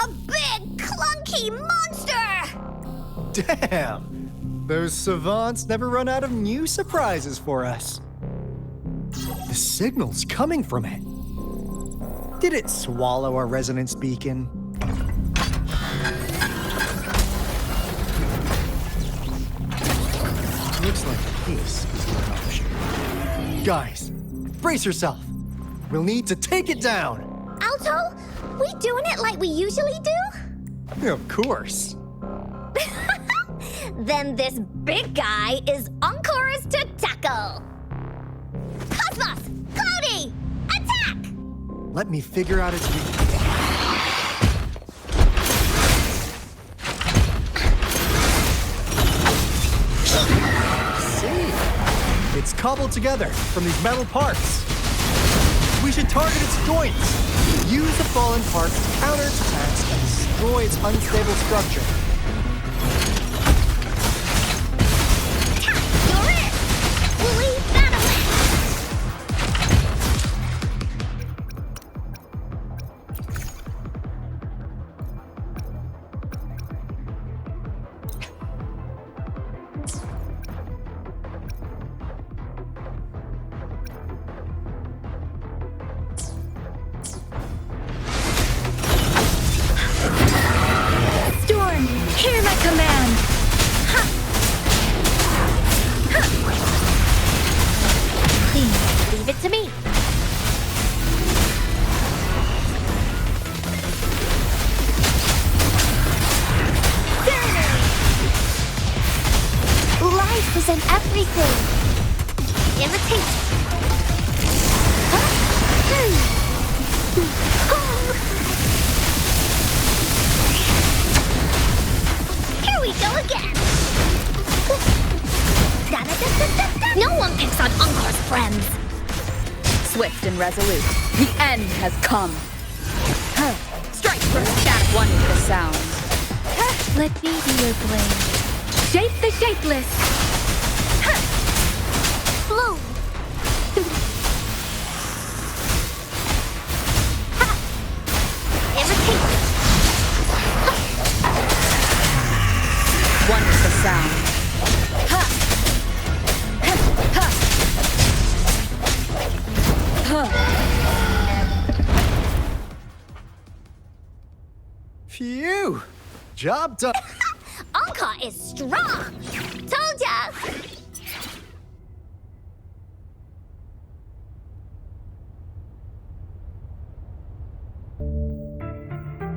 A big, clunky monster! Damn! Those savants never run out of new surprises for us. The signal's coming from it. Did it swallow our resonance beacon? Looks like peace is the option. Guys, brace yourself. We'll need to take it down. Alto, we doing it like we usually do? Of course. Then this big guy is Encore's to tackle. Cosmos! Cloudy! Attack! Let me figure out its See? It's cobbled together from these metal parts. We should target its joints. Use the fallen parts to counter its attacks and destroy its unstable structure. You're it! Leave that away! Storm, hear my command! Please, leave it to me. Life is in everything. Imitate. Here we go again. No one picks on Encore's friends. Swift and resolute, the end has come. Strike from the static one with the sound. Let me be your blade. Shape the shapeless. Bloom. Imitate. One with the sound. Phew! Job done. Encore is strong. Told ya.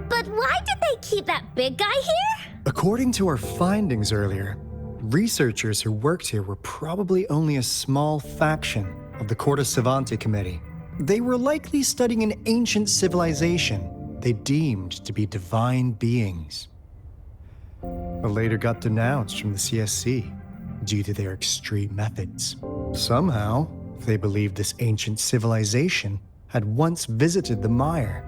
But why did they keep that big guy here? According to our findings earlier, researchers who worked here were probably only a small faction of the Corte Savante Committee. They were likely studying an ancient civilization they deemed to be divine beings, but later got denounced from the CSC due to their extreme methods. Somehow, they believed this ancient civilization had once visited the mire,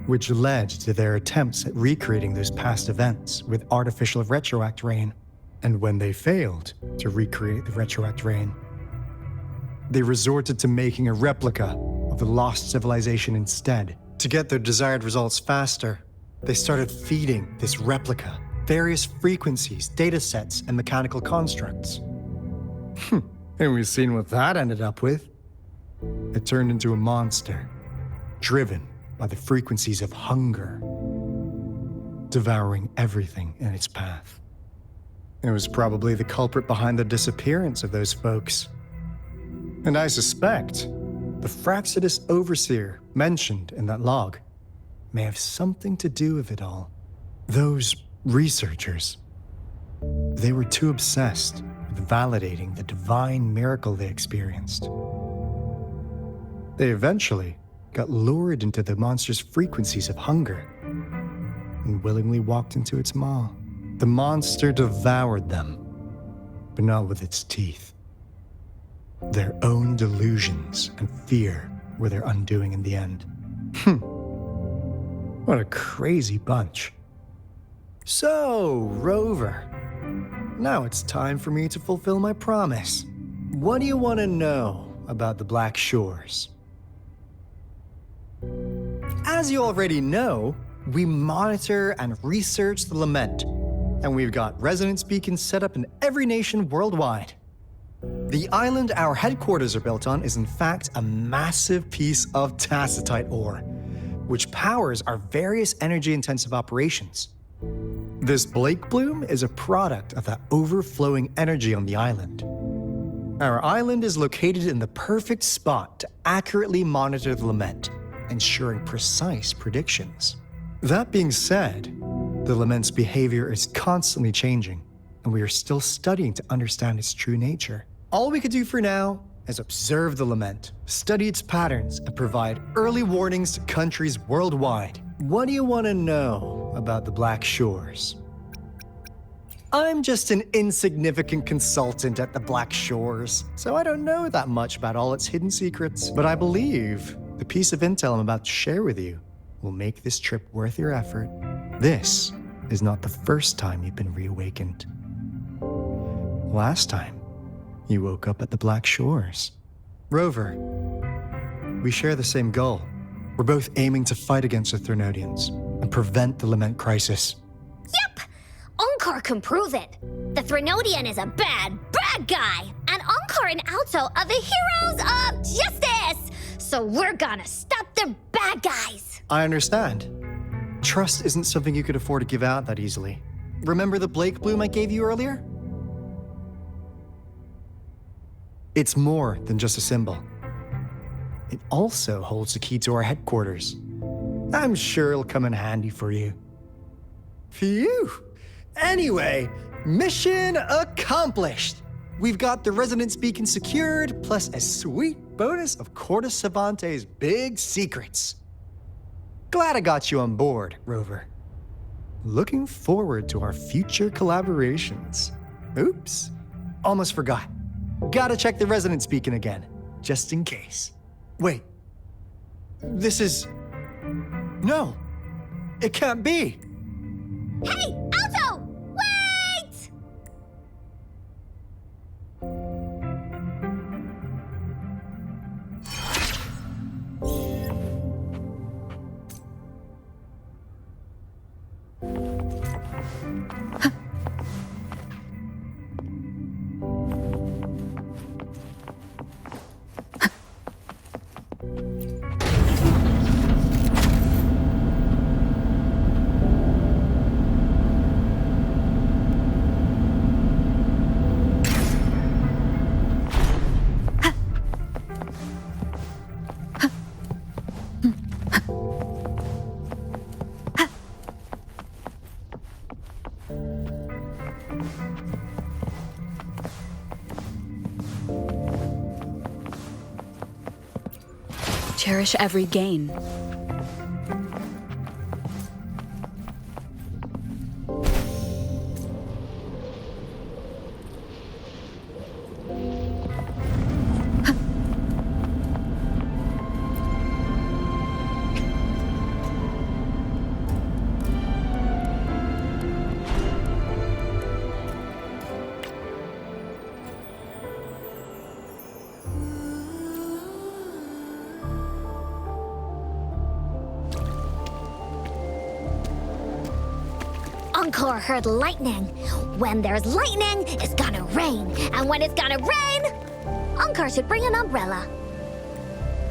which led to their attempts at recreating those past events with artificial retroact rain. And when they failed to recreate the retroact rain, they resorted to making a replica of the lost civilization instead. To get their desired results faster, they started feeding this replica various frequencies, data sets, and mechanical constructs. And we've seen what that ended up with. It turned into a monster, driven by the frequencies of hunger, devouring everything in its path. It was probably the culprit behind the disappearance of those folks. And I suspect the Fraxidus Overseer mentioned in that log may have something to do with it all. Those researchers, they were too obsessed with validating the divine miracle they experienced. They eventually got lured into the monster's frequencies of hunger and willingly walked into its maw. The monster devoured them, but not with its teeth. Their own delusions and fear were their undoing in the end. What a crazy bunch. So, Rover, now it's time for me to fulfill my promise. What do you want to know about the Black Shores? As you already know, we monitor and research the lament, and we've got resonance beacons set up in every nation worldwide. The island our headquarters are built on is in fact a massive piece of tacitite ore, which powers our various energy-intensive operations. This Blake Bloom is a product of that overflowing energy on the island. Our island is located in the perfect spot to accurately monitor the lament, ensuring precise predictions. That being said, the lament's behavior is constantly changing, and we are still studying to understand its true nature. All we could do for now is observe the lament, study its patterns, and provide early warnings to countries worldwide. What do you want to know about the Black Shores? I'm just an insignificant consultant at the Black Shores, so I don't know that much about all its hidden secrets, but I believe the piece of intel I'm about to share with you will make this trip worth your effort. This is not the first time you've been reawakened. Last time, you woke up at the Black Shores. Rover, we share the same goal. We're both aiming to fight against the Threnodians and prevent the Lament crisis. Yep! Onkar can prove it. The Threnodian is a bad, bad guy, and Onkar and Alto are the heroes of justice! So we're gonna stop the bad guys! I understand. Trust isn't something you could afford to give out that easily. Remember the Blake Bloom I gave you earlier? It's more than just a symbol. It also holds the key to our headquarters. I'm sure it'll come in handy for you. Phew! Anyway, mission accomplished! We've got the resonance beacon secured, plus a sweet bonus of Cortus Savante's big secrets. Glad I got you on board, Rover. Looking forward to our future collaborations. Oops, almost forgot. Gotta check the resonance beacon again, just in case. Wait, this is... No, it can't be. Hey, Alto! Wait! Cherish every gain. Onkar heard lightning. When there's lightning, it's gonna rain. And when it's gonna rain, Onkar should bring an umbrella.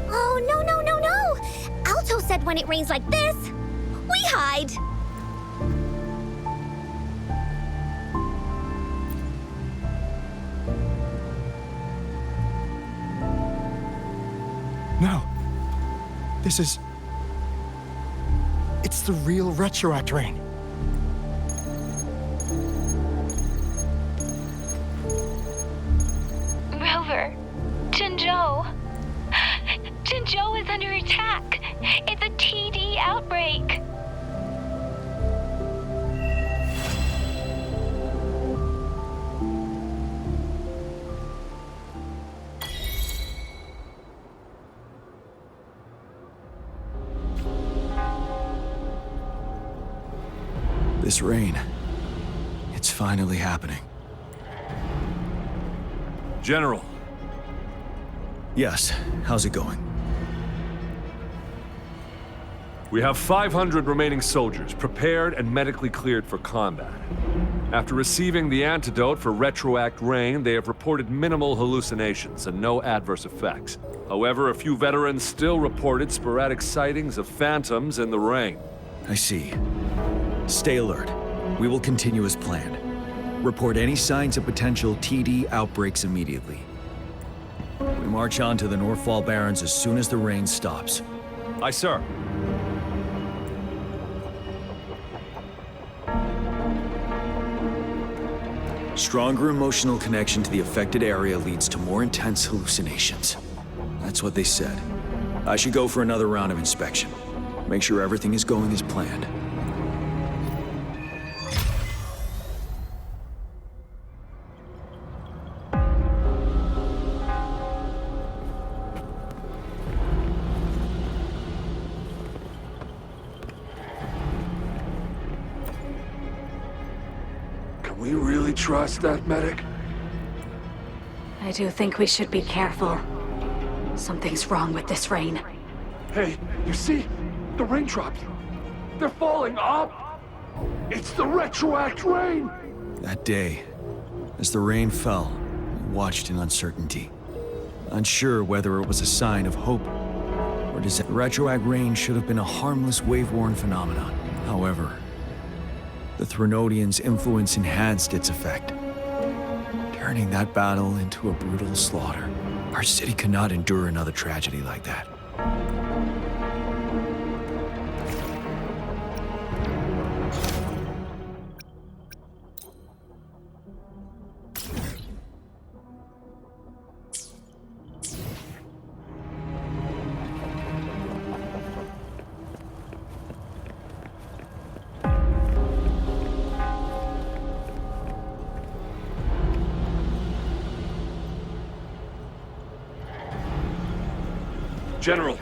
Oh, no, no, no, no! Alto said when it rains like this, we hide. No, this is... It's the real retroact rain. Rover, Jinzhou. Jinzhou is under attack. It's a TD outbreak. This rain, it's finally happening. General, Yes, how's it going? We have 500 remaining soldiers, prepared and medically cleared for combat. After receiving the antidote for retroact rain, they have reported minimal hallucinations and no adverse effects. However, a few veterans still reported sporadic sightings of phantoms in the rain. I see. Stay alert. We will continue as planned. Report any signs of potential TD outbreaks immediately. We march on to the Northfall Barrens as soon as the rain stops. Aye, sir. Stronger emotional connection to the affected area leads to more intense hallucinations. That's what they said. I should go for another round of inspection. Make sure everything is going as planned. Can we really trust that medic? I do think we should be careful. Something's wrong with this rain. Hey, you see? The raindrops. They're falling up! It's the retroact rain! That day, as the rain fell, we watched in uncertainty. Unsure whether it was a sign of hope, or does that retroact rain should have been a harmless wave-worn phenomenon. However, the Threnodians' influence enhanced its effect, turning that battle into a brutal slaughter. Our city could not endure another tragedy like that. General.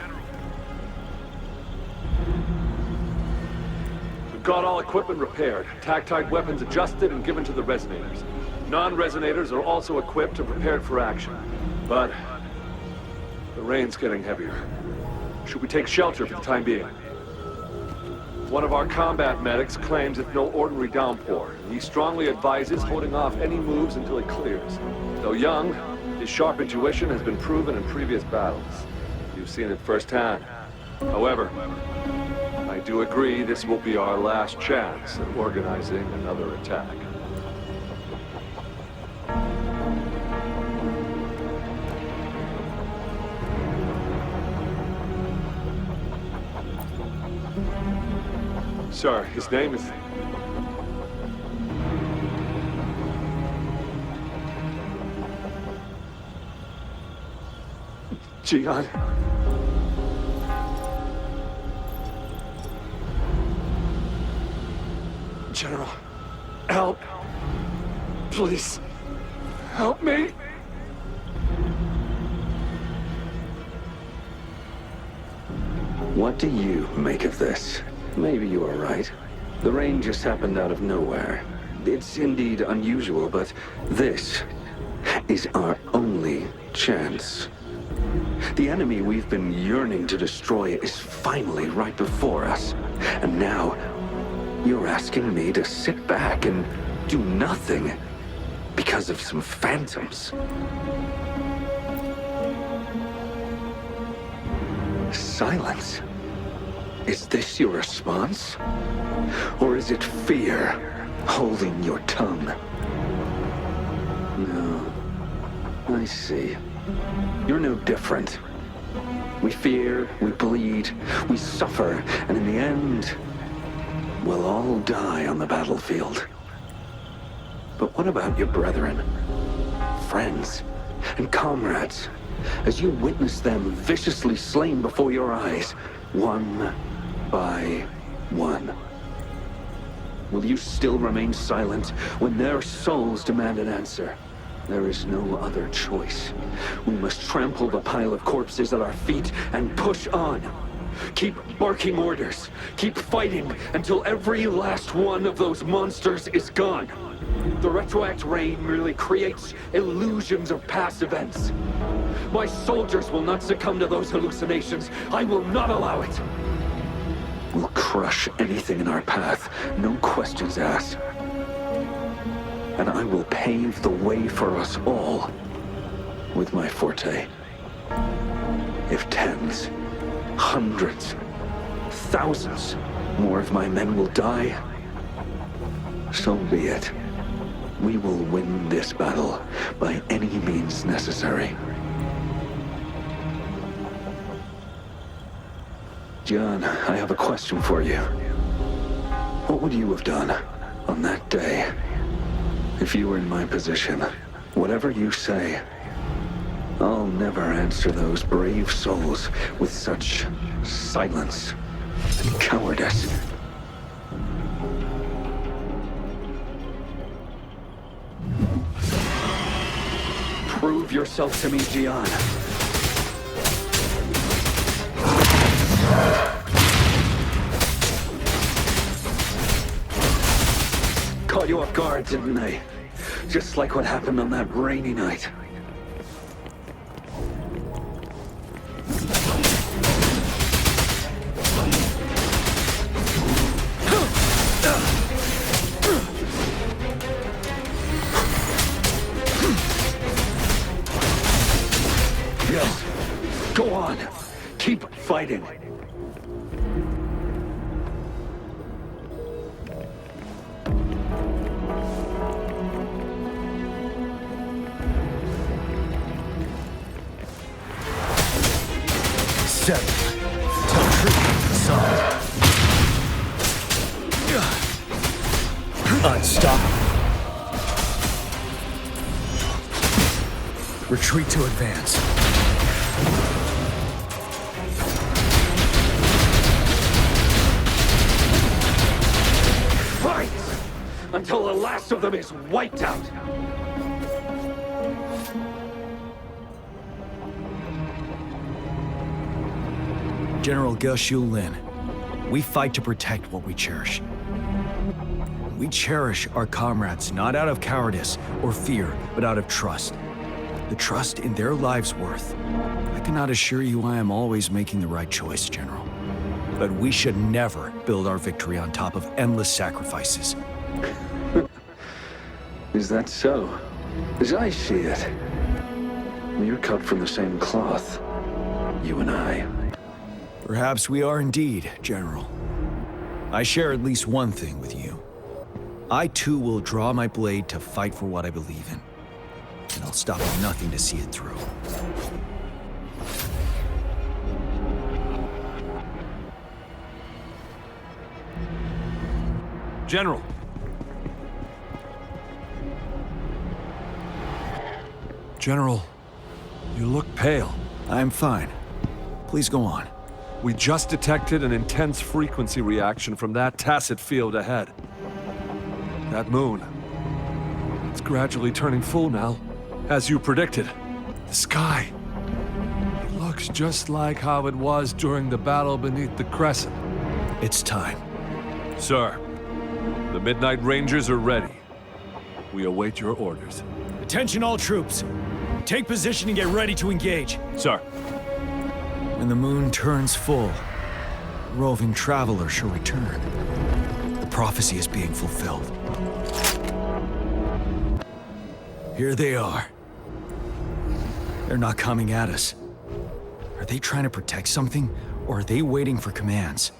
We've got all equipment repaired, tactite weapons adjusted and given to the resonators. Non-resonators are also equipped and prepared for action. But the rain's getting heavier. Should we take shelter for the time being? One of our combat medics claims it's no ordinary downpour. He strongly advises holding off any moves until it clears. Though young, his sharp intuition has been proven in previous battles. You've seen it firsthand. However, I do agree this will be our last chance at organizing another attack. Sir, his name is... Jian. General, help. Please, help me. What do you make of this? Maybe you are right. The rain just happened out of nowhere. It's indeed unusual, but this is our only chance. The enemy we've been yearning to destroy is finally right before us. And now, you're asking me to sit back and do nothing because of some phantoms. Silence. Is this your response? Or is it fear holding your tongue? No. I see. You're no different. We fear, we bleed, we suffer, and in the end, we'll all die on the battlefield. But what about your brethren, friends, and comrades, as you witness them viciously slain before your eyes, one by one? Will you still remain silent when their souls demand an answer? There is no other choice. We must trample the pile of corpses at our feet and push on. Keep barking orders. Keep fighting until every last one of those monsters is gone. The retroact rain merely creates illusions of past events. My soldiers will not succumb to those hallucinations. I will not allow it. crush anything in our path, no questions asked. And I will pave the way for us all with my forte. If tens, hundreds, thousands more of my men will die, so be it. We will win this battle by any means necessary. John, I have a question for you. What would you have done on that day if you were in my position? Whatever you say, I'll never answer those brave souls with such silence and cowardice. Prove yourself to me, Gian. Caught you off guard, didn't they? Just like what happened on that rainy night. Yes. Go on. Keep fighting. Unstoppable. Retreat to advance. Fight! Until the last of them is wiped out! General Ge Lin, we fight to protect what we cherish. We cherish our comrades not out of cowardice or fear, but out of trust. The trust in their lives' worth. I cannot assure you I am always making the right choice, General. But we should never build our victory on top of endless sacrifices. Is that so? As I see it, we're cut from the same cloth, you and I. Perhaps we are indeed, General. I share at least one thing with you. I too will draw my blade to fight for what I believe in. And I'll stop at nothing to see it through. General. General, you look pale. I'm fine. Please go on. We just detected an intense frequency reaction from that tacit field ahead. That moon. It's gradually turning full now, as you predicted. The sky. It looks just like how it was during the battle beneath the crescent. It's time. Sir, the Midnight Rangers are ready. We await your orders. Attention all troops. Take position and get ready to engage. Sir. When the moon turns full, the roving traveler shall return. The prophecy is being fulfilled. Here they are. They're not coming at us. Are they trying to protect something, or are they waiting for commands?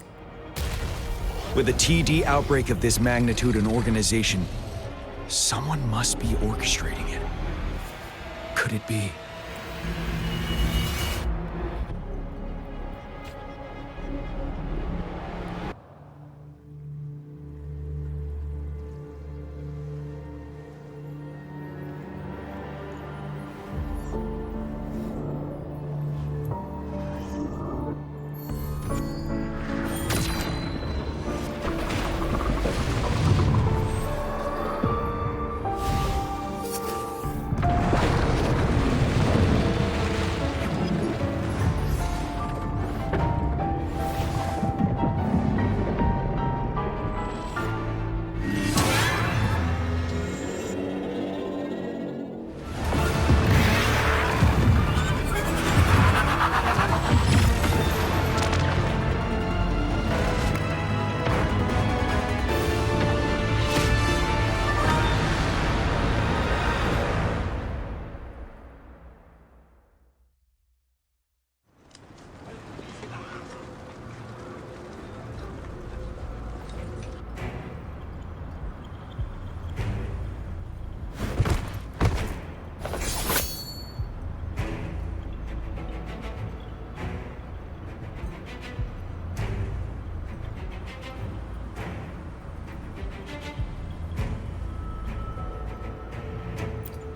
With a TD outbreak of this magnitude and organization, someone must be orchestrating it. Could it be?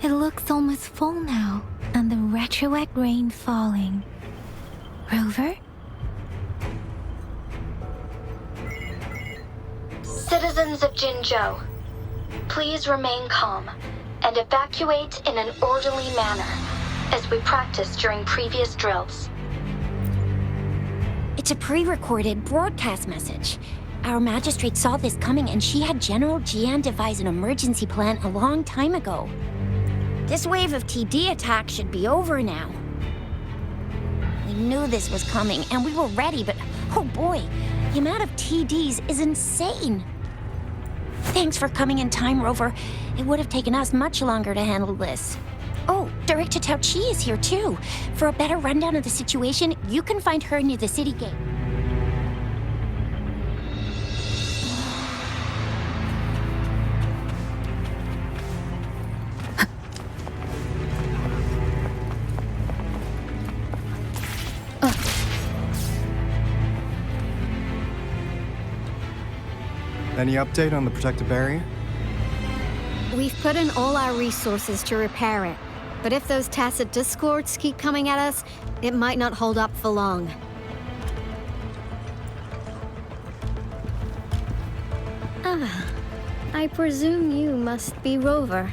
It looks almost full now, and the retroact rain falling. Rover? Citizens of Jinzhou, please remain calm and evacuate in an orderly manner, as we practiced during previous drills. It's a pre-recorded broadcast message. Our magistrate saw this coming and she had General Jian devise an emergency plan a long time ago. This wave of TD attacks should be over now. We knew this was coming and we were ready, but oh boy, the amount of TDs is insane. Thanks for coming in time, Rover. It would have taken us much longer to handle this. Oh, Director Tao Chi is here too. For a better rundown of the situation, you can find her near the city gate. Any update on the protective barrier? We've put in all our resources to repair it, but if those tacit discords keep coming at us, it might not hold up for long. Ah, I presume you must be Rover.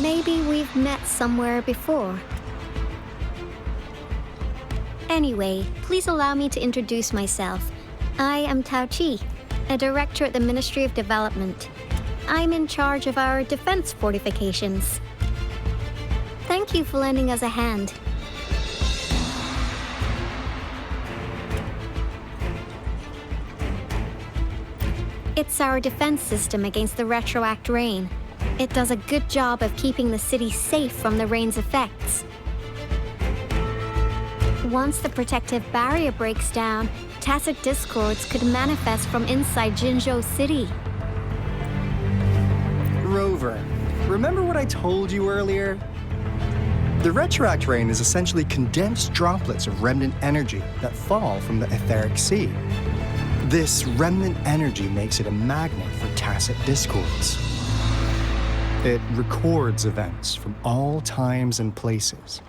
Maybe we've met somewhere before. Anyway, please allow me to introduce myself. I am Tao Chi, a director at the Ministry of Development. I'm in charge of our defense fortifications. Thank you for lending us a hand. It's our defense system against the retroact rain. It does a good job of keeping the city safe from the rain's effects. Once the protective barrier breaks down, tacit discords could manifest from inside Jinzhou City. Rover, remember what I told you earlier? The retroact rain is essentially condensed droplets of remnant energy that fall from the etheric sea. This remnant energy makes it a magnet for tacit discords. It records events from all times and places,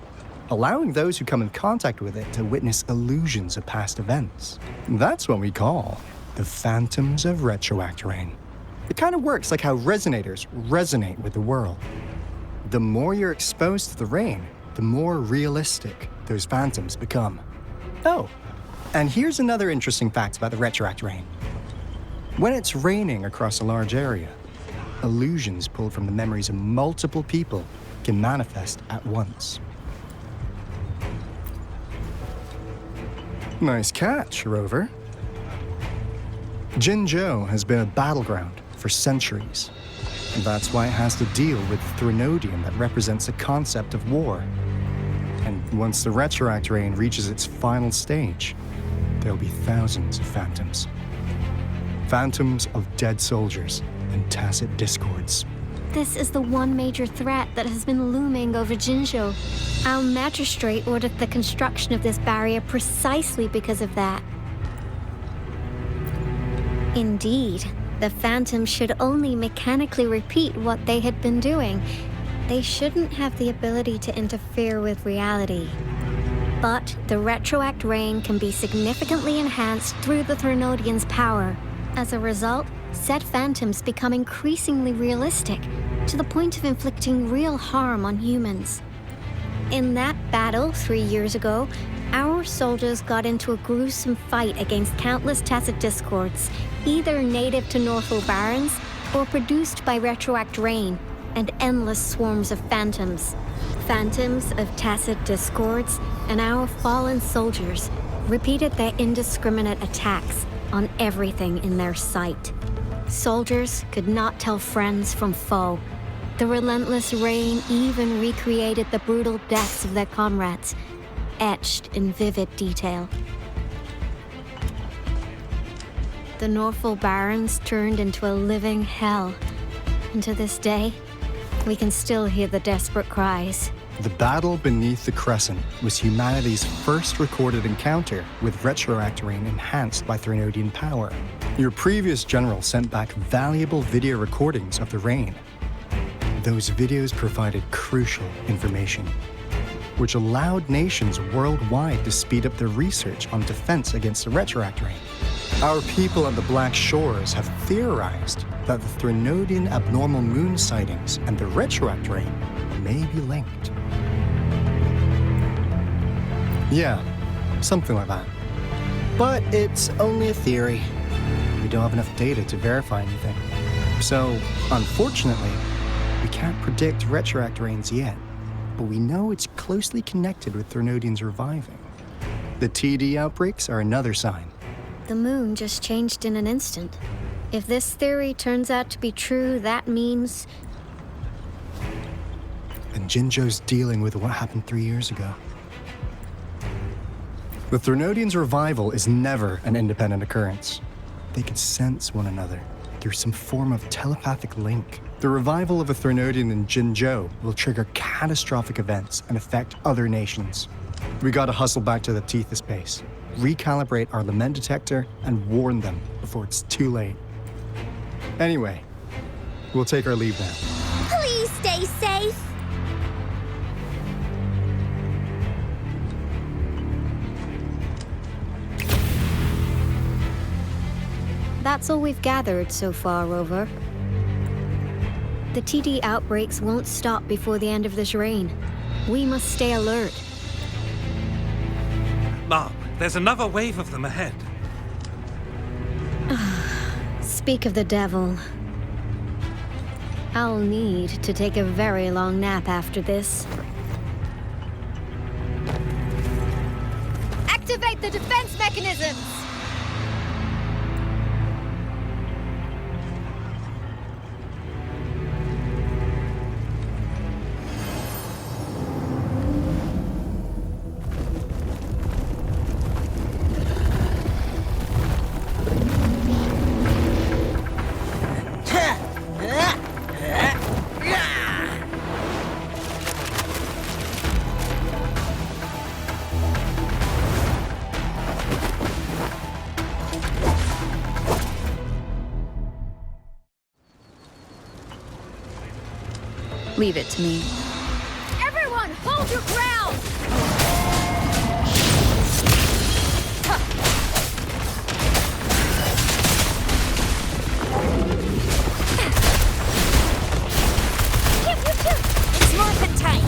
allowing those who come in contact with it to witness illusions of past events. That's what we call the phantoms of retroact rain. It kind of works like how resonators resonate with the world. The more you're exposed to the rain, the more realistic those phantoms become. Oh, and here's another interesting fact about the retroact rain. When it's raining across a large area, illusions pulled from the memories of multiple people can manifest at once. Nice catch, Rover. Jinzhou has been a battleground for centuries. And that's why it has to deal with Threnodium that represents the concept of war. And once the retroact rain reaches its final stage, there'll be thousands of phantoms. Phantoms of dead soldiers and tacit discords. This is the one major threat that has been looming over Jinzhou. Our magistrate ordered the construction of this barrier precisely because of that. Indeed, the phantoms should only mechanically repeat what they had been doing. They shouldn't have the ability to interfere with reality. But the retroact rain can be significantly enhanced through the Threnodian's power. As a result, said phantoms become increasingly realistic, to the point of inflicting real harm on humans. In that battle 3 years ago, our soldiers got into a gruesome fight against countless tacit discords, either native to Northwell Barrens or produced by retroact rain, and endless swarms of phantoms. Phantoms of tacit discords and our fallen soldiers repeated their indiscriminate attacks on everything in their sight. Soldiers could not tell friends from foe. The relentless rain even recreated the brutal deaths of their comrades, etched in vivid detail. The Northwell Barrens turned into a living hell, and to this day, we can still hear the desperate cries. The battle beneath the Crescent was humanity's first recorded encounter with retroact rain enhanced by Threnodian power. Your previous general sent back valuable video recordings of the rain. Those videos provided crucial information, which allowed nations worldwide to speed up their research on defense against the retroact rain. Our people on the Black Shores have theorized that the Threnodian abnormal moon sightings and the retroact rain may be linked. Yeah, something like that. But it's only a theory. We don't have enough data to verify anything. So, unfortunately, we can't predict retroact rains yet, but we know it's closely connected with Threnodians reviving. The TD outbreaks are another sign. The moon just changed in an instant. If this theory turns out to be true, that means... And Jinzhou's dealing with what happened 3 years ago. The Threnodians' revival is never an independent occurrence. They can sense one another through some form of telepathic link. The revival of a Threnodian in Jinzhou will trigger catastrophic events and affect other nations. We gotta hustle back to the Tethys base, recalibrate our lament detector, and warn them before it's too late. Anyway, we'll take our leave now. Please stay safe. That's all we've gathered so far, Rover. The TD outbreaks won't stop before the end of this reign. We must stay alert. Mom, there's another wave of them ahead. Speak of the devil. I'll need to take a very long nap after this. Activate the defense mechanisms! Leave it to me. Everyone, hold your ground! It's morphin' time!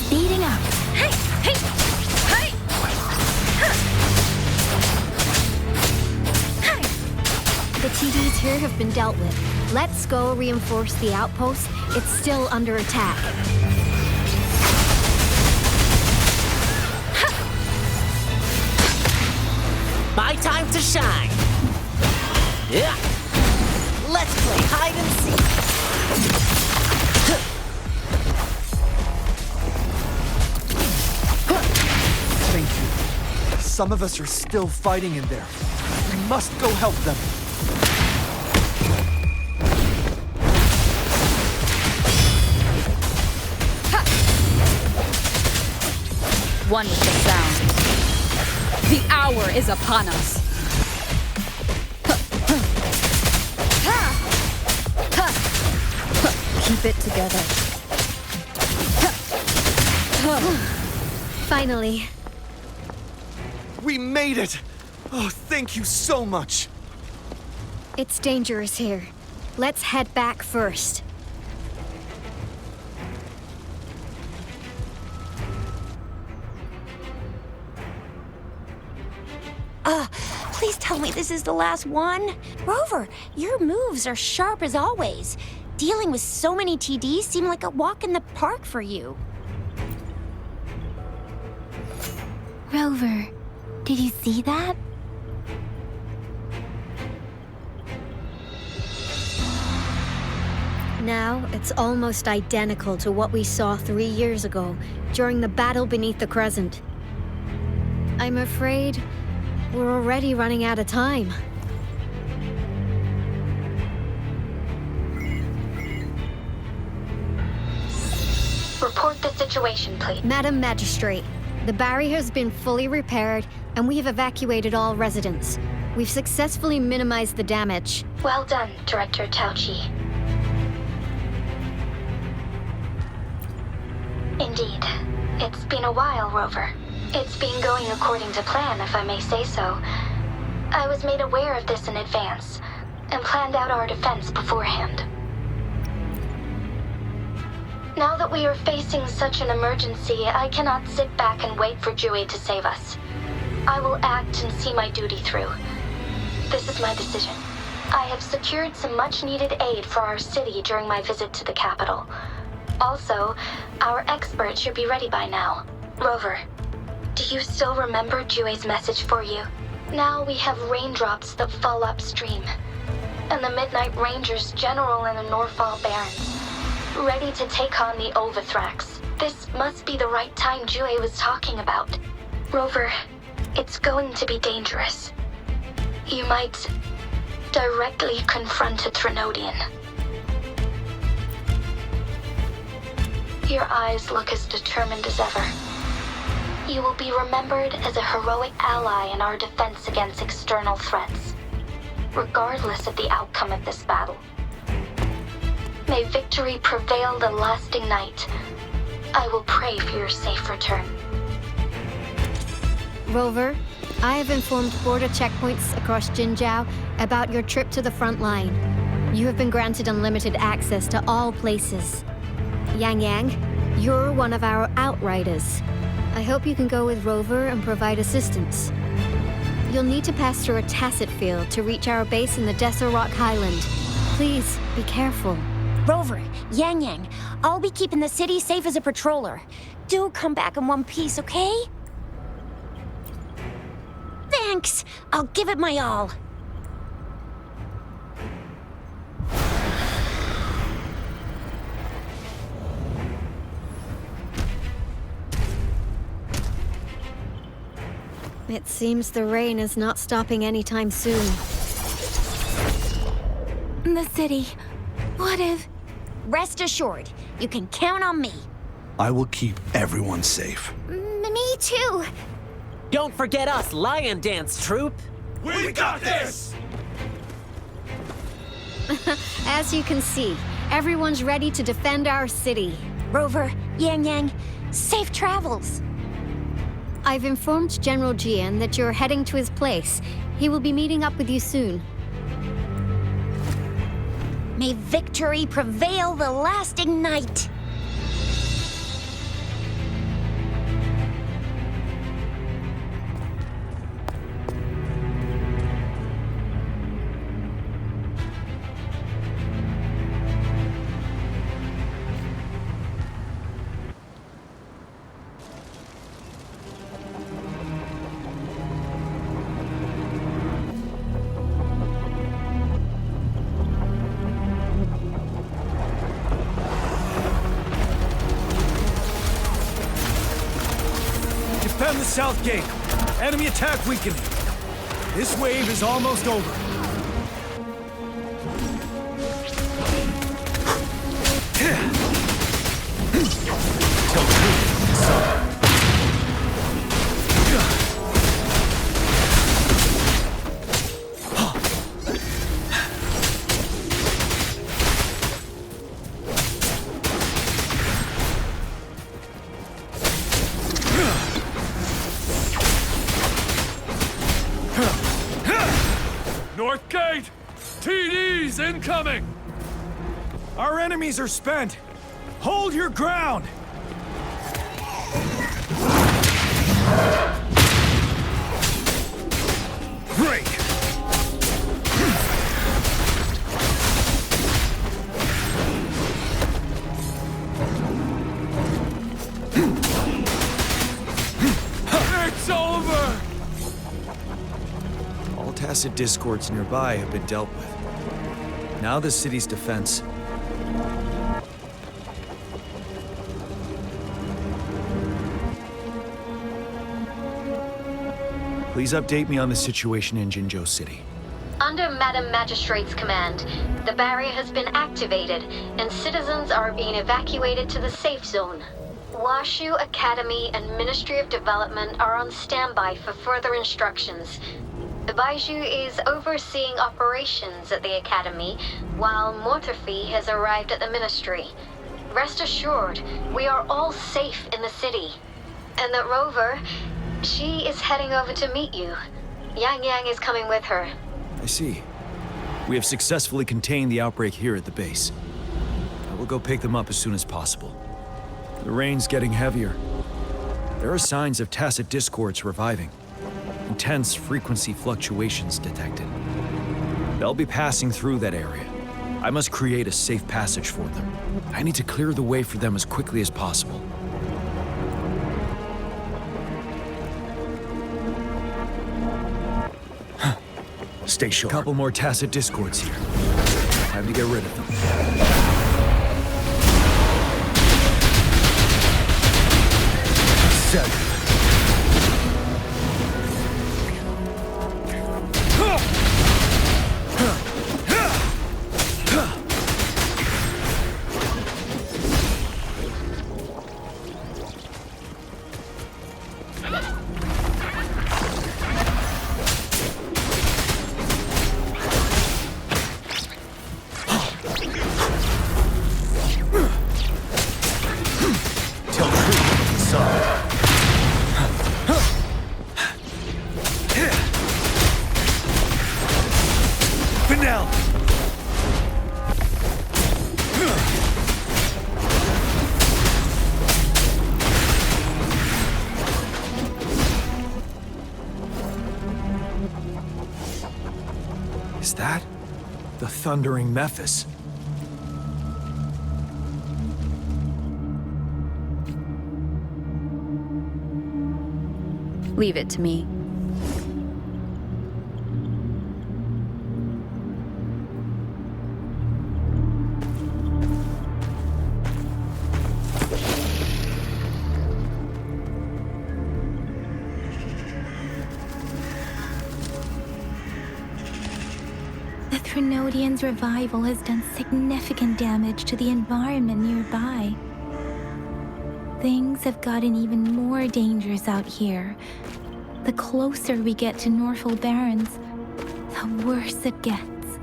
Speeding up. Hey! Hey! Hey! The TDs here have been dealt with. Let's go reinforce the outpost. It's still under attack. My time to shine. Yeah. Let's play hide and seek. Thank you. Some of us are still fighting in there. We must go help them. One with the sound. The hour is upon us. Keep it together. Finally. We made it! Oh, thank you so much! It's dangerous here. Let's head back first. Please tell me this is the last one. Rover, your moves are sharp as always. Dealing with so many TDs seemed like a walk in the park for you. Rover, did you see that? Now, it's almost identical to what we saw 3 years ago, during the battle beneath the Crescent. I'm afraid we're already running out of time. Report the situation, please. Madam Magistrate, the barrier has been fully repaired, and we have evacuated all residents. We've successfully minimized the damage. Well done, Director Tauchi. Indeed. It's been a while, Rover. It's been going according to plan, if I may say so. I was made aware of this in advance, and planned out our defense beforehand. Now that we are facing such an emergency, I cannot sit back and wait for Jue to save us. I will act and see my duty through. This is my decision. I have secured some much-needed aid for our city during my visit to the capital. Also, our expert should be ready by now. Rover, do you still remember Jue's message for you? Now we have raindrops that fall upstream, and the Midnight Rangers general in the Norfall Barrens, ready to take on the Overthrax. This must be the right time Jue was talking about. Rover, it's going to be dangerous. You might directly confront a Trinodian. Your eyes look as determined as ever. You will be remembered as a heroic ally in our defense against external threats, regardless of the outcome of this battle. May victory prevail the lasting night. I will pray for your safe return. Rover, I have informed border checkpoints across Jinzhou about your trip to the front line. You have been granted unlimited access to all places. Yang Yang, you're one of our outriders. I hope you can go with Rover and provide assistance. You'll need to pass through a tacit field to reach our base in the Desert Rock Highland. Please, be careful. Rover, Yang Yang, I'll be keeping the city safe as a patroller. Do come back in one piece, okay? Thanks! I'll give it my all. It seems the rain is not stopping anytime soon. The city. What if... Rest assured, you can count on me. I will keep everyone safe. Me too. Don't forget us, Lion Dance Troop! We got this! As you can see, everyone's ready to defend our city. Rover, Yang Yang, safe travels. I've informed General Jian that you're heading to his place. He will be meeting up with you soon. May victory prevail the lasting night. Defend the south gate. Enemy attack weakening. This wave is almost over. North Gate! TD's incoming! Our enemies are spent. Hold your ground. Break. It's over! All tacit discords nearby have been dealt with. Now the city's defense Please update me on the situation in Jinzhou City. Under Madam Magistrate's command, the barrier has been activated, and citizens are being evacuated to the safe zone. Washu Academy and Ministry of Development are on standby for further instructions. Baiju is overseeing operations at the Academy, while Mortarfi has arrived at the Ministry. Rest assured, we are all safe in the city. And that Rover, she is heading over to meet you. Yang Yang is coming with her. I see. We have successfully contained the outbreak here at the base. I will go pick them up as soon as possible. The rain's getting heavier. There are signs of tacit discords reviving. Intense frequency fluctuations detected. They'll be passing through that area. I must create a safe passage for them. I need to clear the way for them as quickly as possible. Stay sharp. A couple more tacit discords here. Time to get rid of them. Set. Is that the thundering Mephis? Leave it to me. The Threnodian's revival has done significant damage to the environment nearby. Things have gotten even more dangerous out here. The closer we get to Norfolk Barrens, the worse it gets.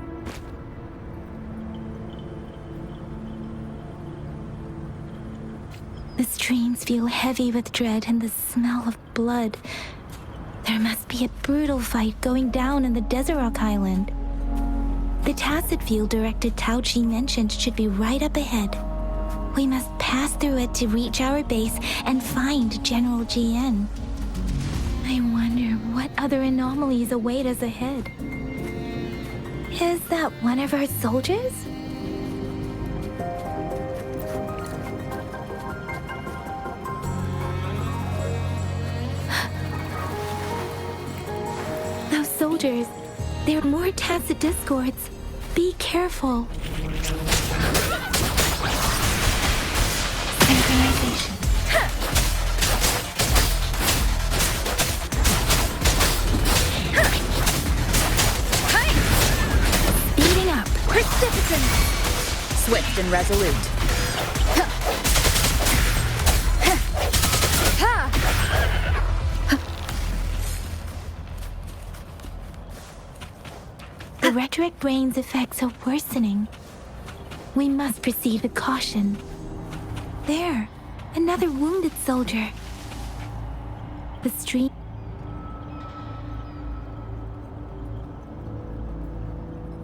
The streams feel heavy with dread and the smell of blood. There must be a brutal fight going down in the Desert Rock Island. The tacit field Director Tauchi mentioned should be right up ahead. We must pass through it to reach our base and find General GN. I wonder what other anomalies await us ahead. Is that one of our soldiers? Those soldiers, they're more tacit discords. Be careful. Synchronization. Speeding up. Precipitant! Swift and resolute. The rhetoric brain's effects are worsening. We must proceed with caution. There, another wounded soldier. The stream.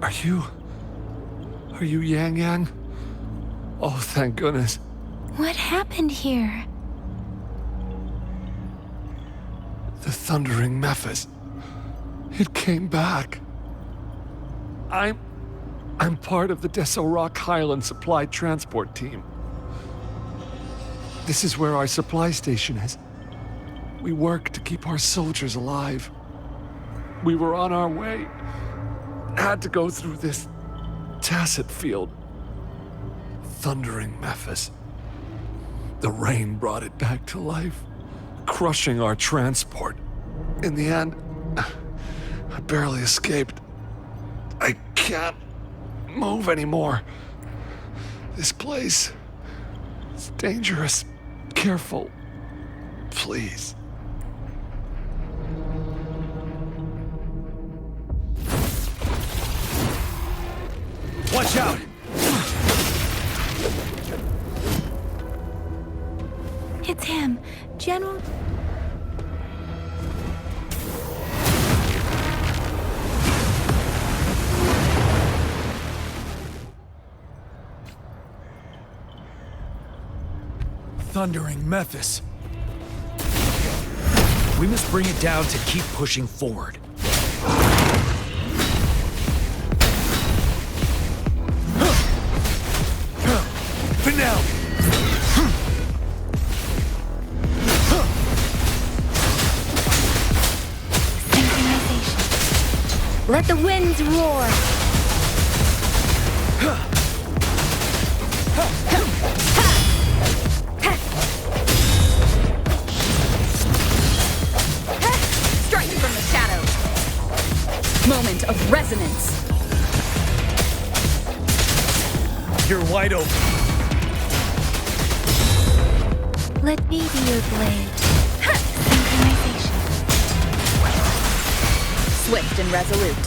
Are you Yang Yang? Oh, thank goodness. What happened here? The thundering Mephis. It came back. I'm part of the Desert Rock Highland Supply Transport Team. This is where our supply station is. We work to keep our soldiers alive. We were on our way. Had to go through this tacit field. thundering Memphis. The rain brought it back to life, crushing our transport. In the end, I barely escaped. I can't move anymore. This place is dangerous. Careful, please. Watch out! It's him, General. Thundering Memphis. We must bring it down to keep pushing forward. For now. Synchronization. Let the winds roar. Strike from the shadows. Moment of resonance. You're wide open. Let me be your blade. Synchronization. Swift and resolute.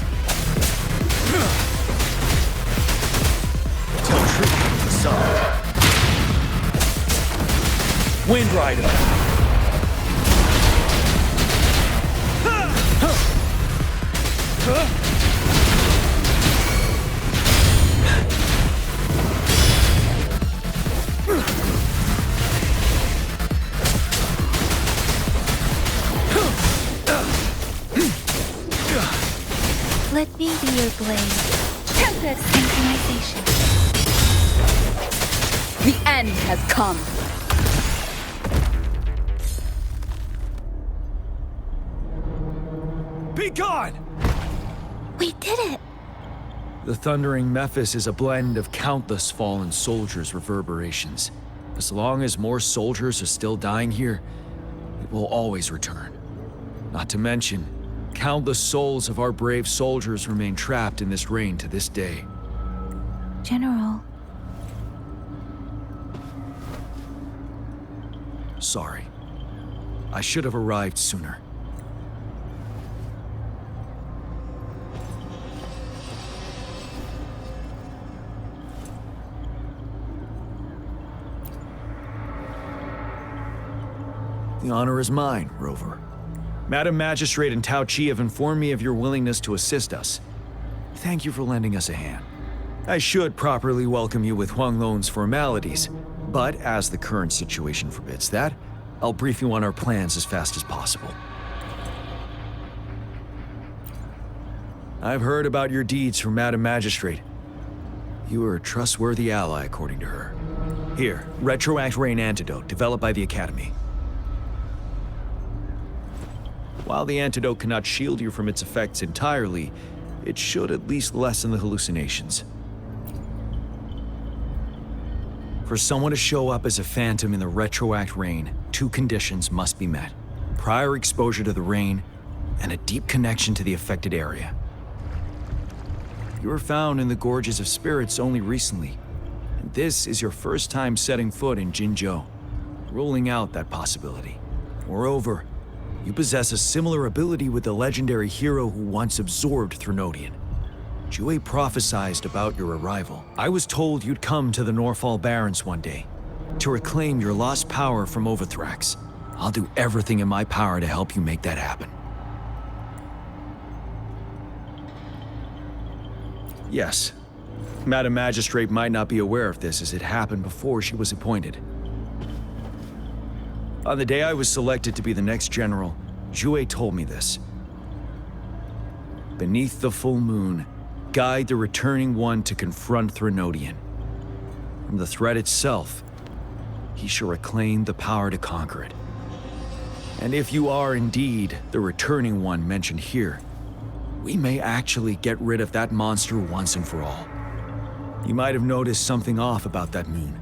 Tell truth to the sun. Wind Rider. Let me be your blade. Tempest synchronization. The end has come. Be gone! We did it! The thundering Memphis is a blend of countless fallen soldiers' reverberations. As long as more soldiers are still dying here, it will always return. Not to mention, countless souls of our brave soldiers remain trapped in this rain to this day. General. Sorry. I should have arrived sooner. The honor is mine, Rover. Madam Magistrate and Tao Chi have informed me of your willingness to assist us. Thank you for lending us a hand. I should properly welcome you with Huang Lon's formalities, but as the current situation forbids that, I'll brief you on our plans as fast as possible. I've heard about your deeds from Madam Magistrate. You are a trustworthy ally, according to her. Here, Retroact Rain Antidote, developed by the Academy. While the antidote cannot shield you from its effects entirely, it should at least lessen the hallucinations. For someone to show up as a phantom in the Retroact Rain, two conditions must be met. Prior exposure to the rain, and a deep connection to the affected area. You were found in the Gorges of Spirits only recently, and this is your first time setting foot in Jinzhou, ruling out that possibility. Moreover, you possess a similar ability with the legendary hero who once absorbed Threnodian. Jue prophesied about your arrival. I was told you'd come to the Norfall Barrens one day, to reclaim your lost power from Overthrax. I'll do everything in my power to help you make that happen. Yes, Madam Magistrate might not be aware of this as it happened before she was appointed. On the day I was selected to be the next general, Jue told me this. Beneath the full moon, guide the returning one to confront Threnodian. From the threat itself, he shall reclaim the power to conquer it. And if you are indeed the returning one mentioned here, we may actually get rid of that monster once and for all. You might have noticed something off about that moon.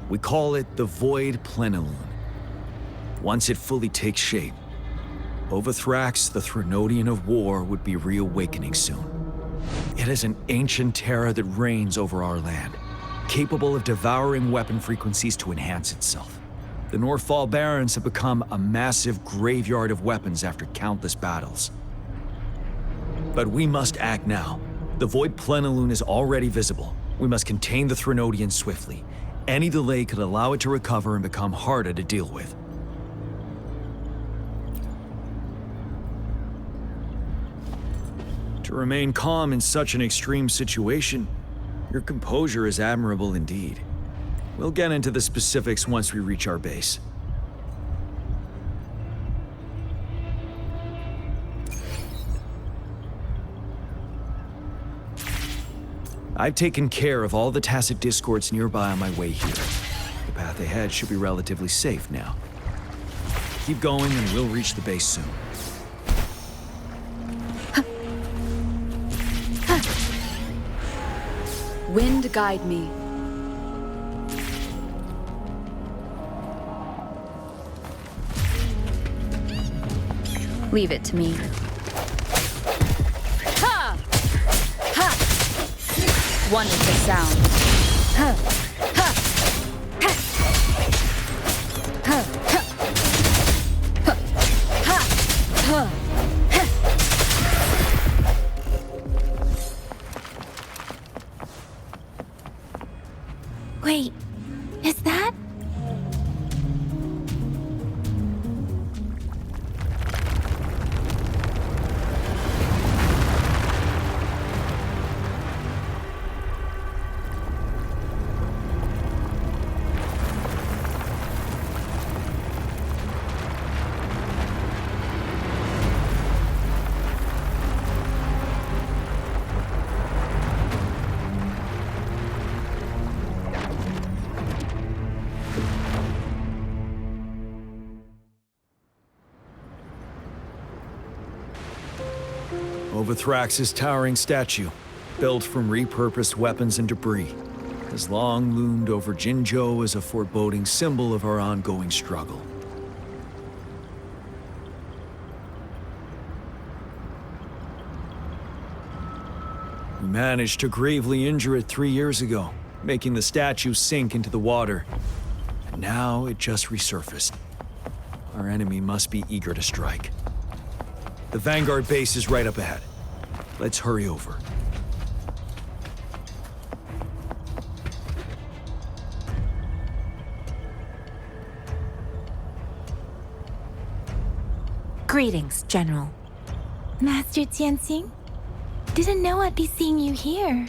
We call it the Void Plenilune. Once it fully takes shape, Overthrax, the Threnodian of War, would be reawakening soon. It is an ancient terror that reigns over our land, capable of devouring weapon frequencies to enhance itself. The Northfall Barrens have become a massive graveyard of weapons after countless battles. But we must act now. The Void Plenilune is already visible. We must contain the Threnodian swiftly. Any delay could allow it to recover and become harder to deal with. To remain calm in such an extreme situation, your composure is admirable indeed. We'll get into the specifics once we reach our base. I've taken care of all the tacit discords nearby on my way here. The path ahead should be relatively safe now. Keep going and we'll reach the base soon. Wind guide me. Leave it to me. Ha! Ha! Wonderful sound. Ha! Ha! Ha! Ha! Ha! Ha! Ha! Wait, is that? Overthrax's towering statue, built from repurposed weapons and debris, has long loomed over Jinzhou as a foreboding symbol of our ongoing struggle. We managed to gravely injure it 3 years ago, making the statue sink into the water. And now it just resurfaced. Our enemy must be eager to strike. The Vanguard base is right up ahead. Let's hurry over. Greetings, General. Master Tianxing? Didn't know I'd be seeing you here.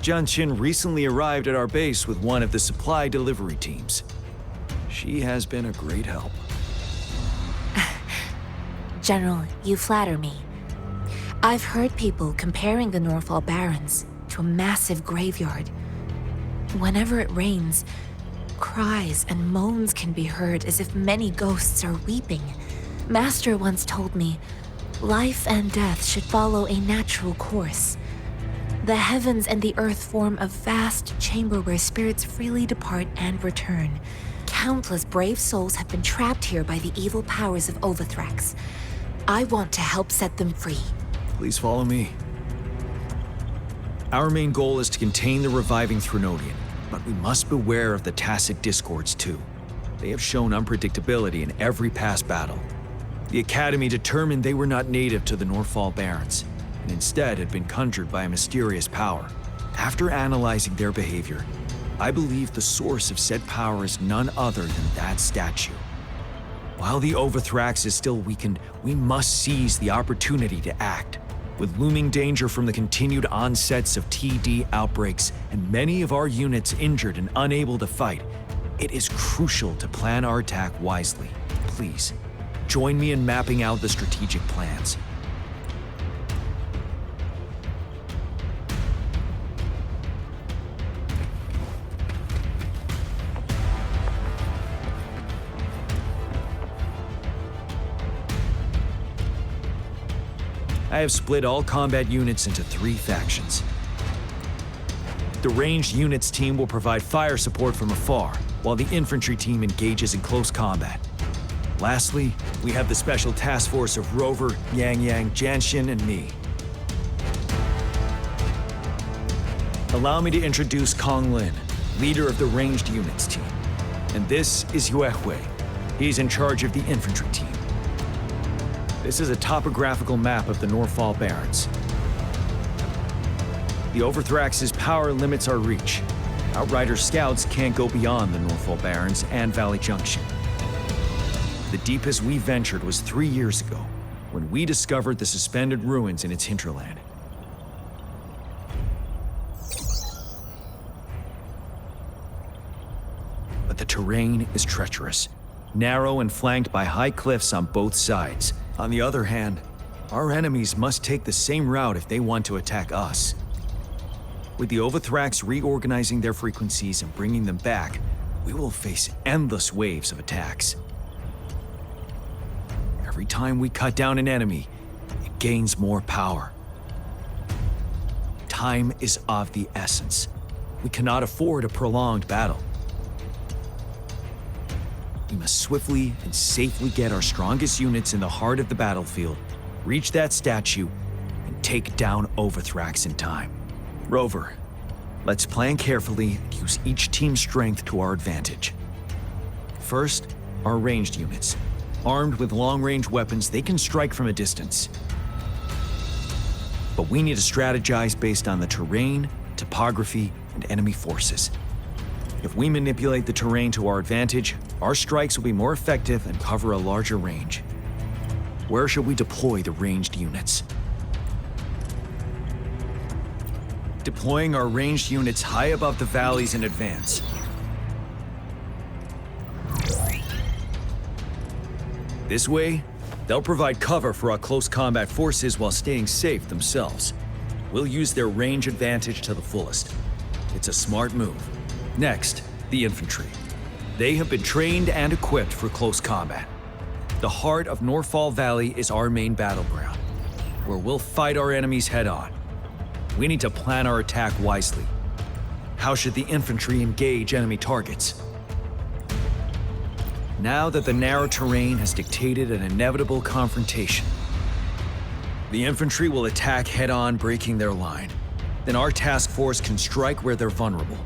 Jianqin recently arrived at our base with one of the supply delivery teams. She has been a great help. General, you flatter me. I've heard people comparing the Northfall Barrens to a massive graveyard. Whenever it rains, cries and moans can be heard as if many ghosts are weeping. Master once told me, life and death should follow a natural course. The heavens and the earth form a vast chamber where spirits freely depart and return. Countless brave souls have been trapped here by the evil powers of Overthrax. I want to help set them free. Please follow me. Our main goal is to contain the reviving Threnodian, but we must beware of the tacit discords too. They have shown unpredictability in every past battle. The Academy determined they were not native to the Northfall Barrens, and instead had been conjured by a mysterious power. After analyzing their behavior, I believe the source of said power is none other than that statue. While the Overthrax is still weakened, we must seize the opportunity to act. With looming danger from the continued onsets of TD outbreaks and many of our units injured and unable to fight, it is crucial to plan our attack wisely. Please, join me in mapping out the strategic plans. I have split all combat units into 3 factions. The ranged units team will provide fire support from afar, while the infantry team engages in close combat. Lastly, we have the special task force of Rover, Yang Yang, Jianxin, and me. Allow me to introduce Kong Lin, leader of the ranged units team. And this is Yue Hui. He's in charge of the infantry team. This is a topographical map of the Norfall Barrens. The Overthrax's power limits our reach. Outrider scouts can't go beyond the Norfall Barrens and Valley Junction. The deepest we ventured was 3 years ago, when we discovered the suspended ruins in its hinterland. But the terrain is treacherous, narrow and flanked by high cliffs on both sides. On the other hand, our enemies must take the same route if they want to attack us. With the Overthrax reorganizing their frequencies and bringing them back, we will face endless waves of attacks. Every time we cut down an enemy, it gains more power. Time is of the essence. We cannot afford a prolonged battle. We must swiftly and safely get our strongest units in the heart of the battlefield, reach that statue, and take down Overthrax in time. Rover, let's plan carefully and use each team's strength to our advantage. First, our ranged units. Armed with long-range weapons, they can strike from a distance. But we need to strategize based on the terrain, topography, and enemy forces. If we manipulate the terrain to our advantage, our strikes will be more effective and cover a larger range. Where should we deploy the ranged units? Deploying our ranged units high above the valleys in advance. This way, they'll provide cover for our close combat forces while staying safe themselves. We'll use their range advantage to the fullest. It's a smart move. Next, the infantry. They have been trained and equipped for close combat. The heart of Norfall Valley is our main battleground, where we'll fight our enemies head-on. We need to plan our attack wisely. How should the infantry engage enemy targets? Now that the narrow terrain has dictated an inevitable confrontation, the infantry will attack head-on, breaking their line. Then our task force can strike where they're vulnerable.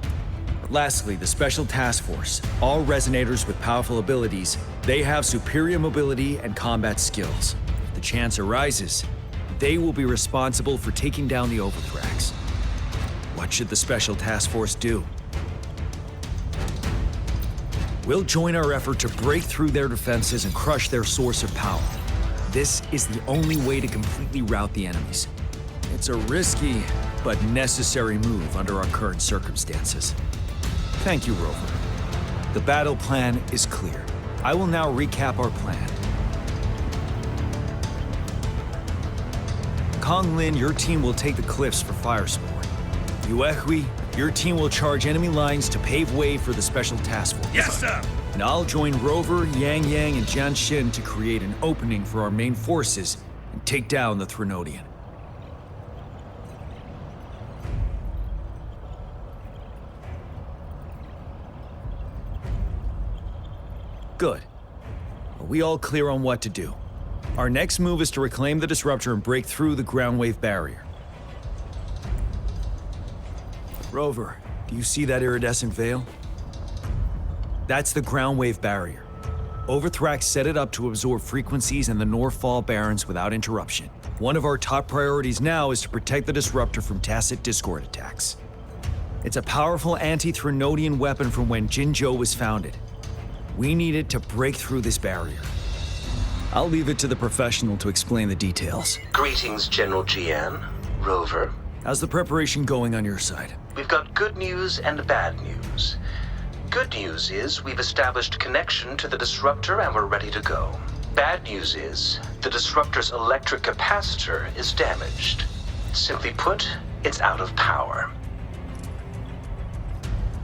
Lastly, the Special Task Force. All resonators with powerful abilities, they have superior mobility and combat skills. If the chance arises, they will be responsible for taking down the Overthrax. What should the Special Task Force do? We'll join our effort to break through their defenses and crush their source of power. This is the only way to completely rout the enemies. It's a risky, but necessary move under our current circumstances. Thank you, Rover. The battle plan is clear. I will now recap our plan. Kong Lin, your team will take the cliffs for fire support. Yue Hui, your team will charge enemy lines to pave way for the Special Task Force. Yes, sir! And I'll join Rover, Yang Yang, and Jianxin to create an opening for our main forces and take down the Threnodian. Good. Are we all clear on what to do? Our next move is to reclaim the disruptor and break through the ground wave barrier. Rover, do you see that iridescent veil? That's the ground wave barrier. Overthrax set it up to absorb frequencies in the Norfall Barrens without interruption. One of our top priorities now is to protect the disruptor from tacit Discord attacks. It's a powerful anti-Threnodian weapon from when Jinzhou was founded. We need it to break through this barrier. I'll leave it to the professional to explain the details. Greetings, General Jian. Rover. How's the preparation going on your side? We've got good news and bad news. Good news is we've established connection to the disruptor and we're ready to go. Bad news is the disruptor's electric capacitor is damaged. Simply put, it's out of power.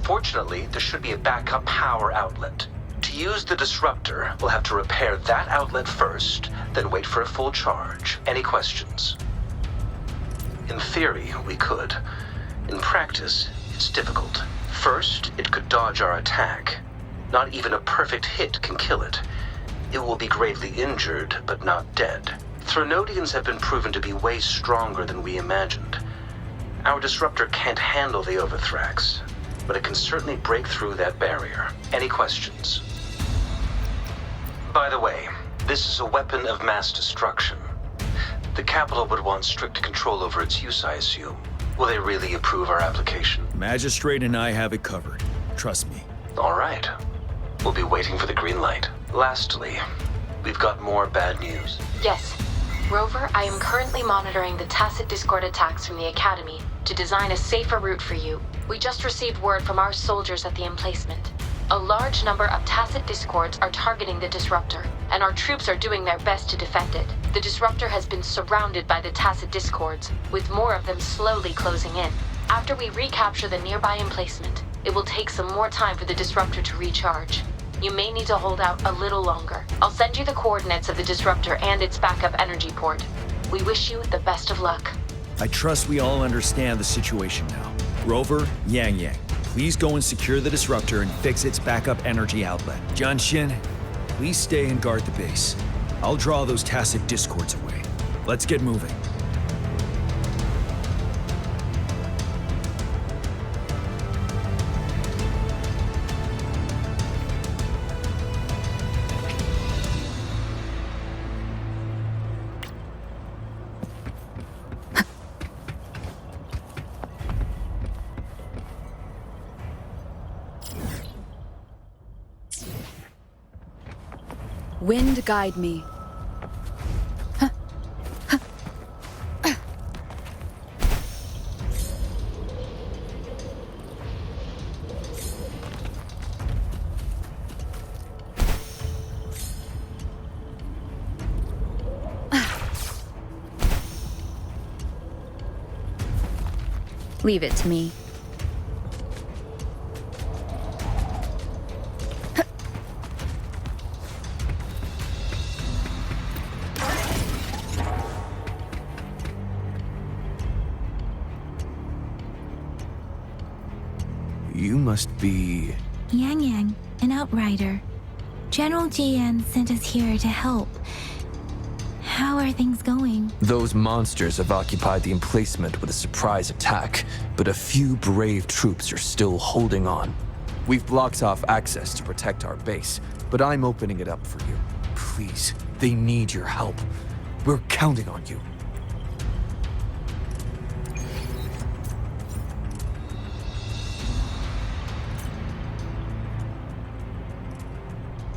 Fortunately, there should be a backup power outlet. To use the disruptor, we'll have to repair that outlet first, then wait for a full charge. Any questions? In theory, we could. In practice, It's difficult. First, it could dodge our attack. Not even a perfect hit can kill it. It will be gravely injured, but not dead. Threnodians have been proven to be way stronger than we imagined. Our disruptor can't handle the Overthrax, but it can certainly break through that barrier. Any questions? By the way, this is a weapon of mass destruction. The capital would want strict control over its use, I assume. Will they really approve our application? Magistrate and I have it covered. Trust me. All right. We'll be waiting for the green light. Lastly, we've got more bad news. Yes. Rover, I am currently monitoring the tacit discord attacks from the Academy to design a safer route for you. We just received word from our soldiers at the emplacement. A large number of tacit discords are targeting the disruptor, and our troops are doing their best to defend it. The disruptor has been surrounded by the tacit discords, with more of them slowly closing in. After we recapture the nearby emplacement, it will take some more time for the disruptor to recharge. You may need to hold out a little longer. I'll send you the coordinates of the disruptor and its backup energy port. We wish you the best of luck. I trust we all understand the situation now. Rover, Yang Yang, please go and secure the disruptor and fix its backup energy outlet. John Shin, please stay and guard the base. I'll draw those tacit discords away. Let's get moving. Wind guide me. Leave it to me. You must be... Yang Yang, an outrider. General Jian sent us here to help. How are things going? Those monsters have occupied the emplacement with a surprise attack, but a few brave troops are still holding on. We've blocked off access to protect our base, but I'm opening it up for you. Please, they need your help. We're counting on you.